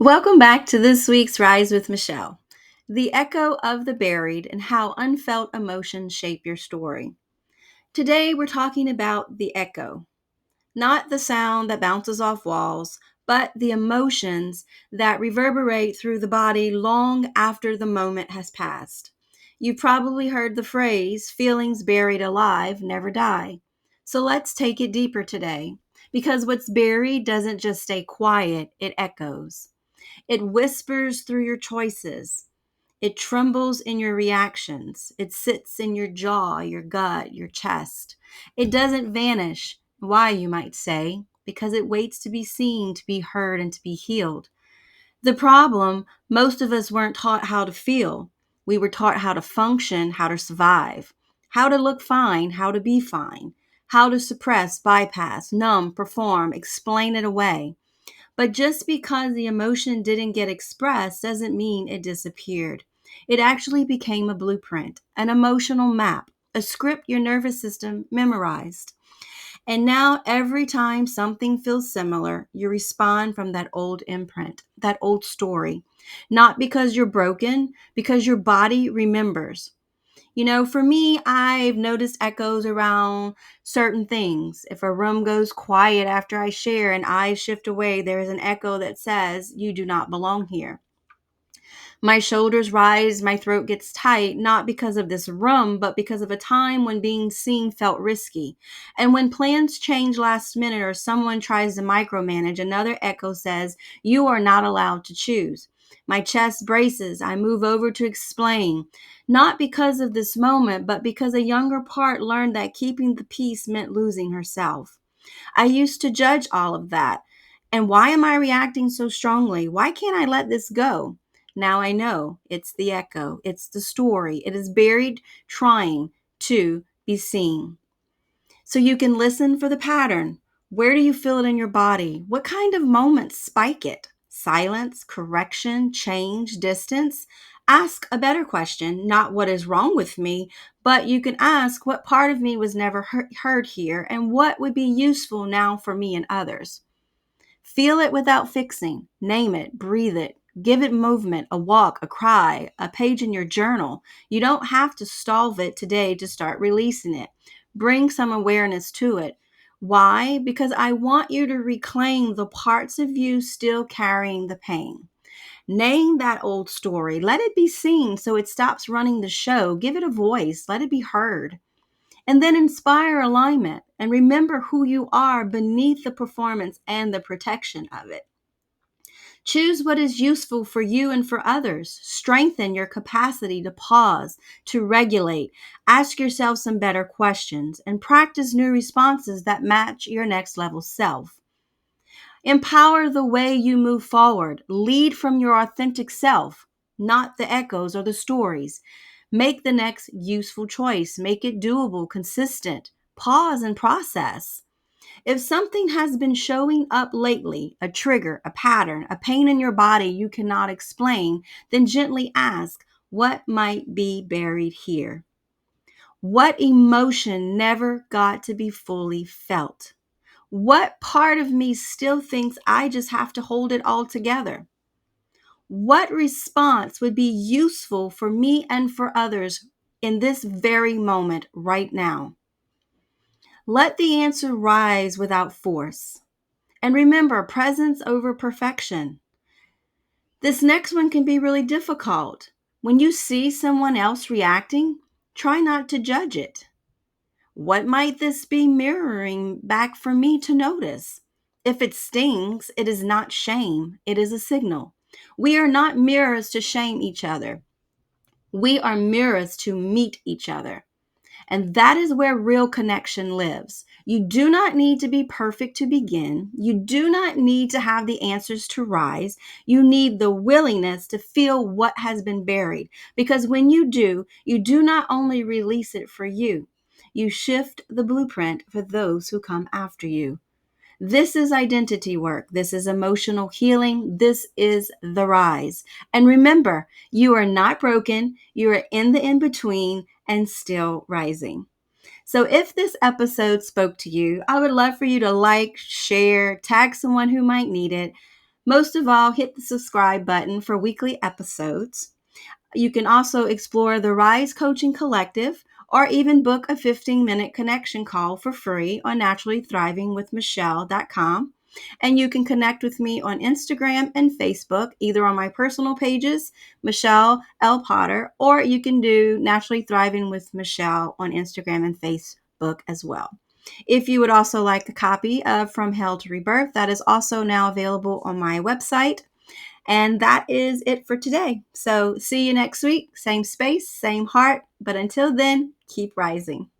Welcome back to this week's Rise with Michelle, the echo of the buried and how unfelt emotions shape your story. Today, we're talking about the echo, not the sound that bounces off walls, but the emotions that reverberate through the body long after the moment has passed. You've probably heard the phrase, feelings buried alive never die. So let's take it deeper today, because what's buried doesn't just stay quiet, it echoes. It whispers through your choices. It trembles in your reactions. It sits in your jaw, your gut, your chest. It doesn't vanish. Why, you might say? Because it waits to be seen, to be heard, and to be healed. The problem, most of us weren't taught how to feel. We were taught how to function, how to survive, how to look fine, how to be fine, how to suppress, bypass, numb, perform, explain it away. But just because the emotion didn't get expressed doesn't mean it disappeared. It actually became a blueprint, an emotional map, a script your nervous system memorized. And now, every time something feels similar, you respond from that old imprint, that old story. Not because you're broken, because your body remembers. For me, I've noticed echoes around certain things. If a room goes quiet after I share and eyes shift away, there is an echo that says, "You do not belong here." My shoulders rise, my throat gets tight, not because of this room, but because of a time when being seen felt risky. And when plans change last minute or someone tries to micromanage, another echo says, "You are not allowed to choose." My chest braces. I move over to explain, not because of this moment, but because a younger part learned that keeping the peace meant losing herself. I used to judge all of that. And why am I reacting so strongly? Why can't I let this go? Now I know it's the echo, it's the story. It is buried, trying to be seen. So you can listen for the pattern. Where do you feel it in your body? What kind of moments spike it? Silence, correction, change, distance? Ask a better question, not what is wrong with me, but you can ask what part of me was never heard here and what would be useful now for me and others. Feel it without fixing. Name it, breathe it, give it movement, a walk, a cry, a page in your journal. You don't have to solve it today to start releasing it. Bring some awareness to it. Why? Because I want you to reclaim the parts of you still carrying the pain. Name that old story. Let it be seen so it stops running the show. Give it a voice. Let it be heard. And then inspire alignment and remember who you are beneath the performance and the protection of it. Choose what is useful for you and for others. Strengthen your capacity to pause, to regulate. Ask yourself some better questions and practice new responses that match your next level self. Empower the way you move forward. Lead from your authentic self, not the echoes or the stories. Make the next useful choice. Make it doable, consistent. Pause and process. If something has been showing up lately, a trigger, a pattern, a pain in your body you cannot explain, then gently ask, what might be buried here? What emotion never got to be fully felt? What part of me still thinks I just have to hold it all together? What response would be useful for me and for others in this very moment right now? Let the answer rise without force. And remember, presence over perfection. This next one can be really difficult. When you see someone else reacting, try not to judge it. What might this be mirroring back for me to notice? If it stings, it is not shame, it is a signal. We are not mirrors to shame each other. We are mirrors to meet each other. And that is where real connection lives. You do not need to be perfect to begin. You do not need to have the answers to rise. You need the willingness to feel what has been buried. Because when you do not only release it for you shift the blueprint for those who come after you. This is identity work. This is emotional healing. This is the rise. And remember, you are not broken. You are in the in between and still rising. So if this episode spoke to you, I would love for you to like, share, tag someone who might need it. Most of all, hit the subscribe button for weekly episodes. You can also explore the Rise Coaching Collective or even book a 15-minute connection call for free on naturallythrivingwithmichelle.com. And you can connect with me on Instagram and Facebook, either on my personal pages, Michelle L. Potter, or you can do Naturally Thriving with Michelle on Instagram and Facebook as well. If you would also like a copy of From Hell to Rebirth, that is also now available on my website. And that is it for today. So see you next week. Same space, same heart. But until then, keep rising.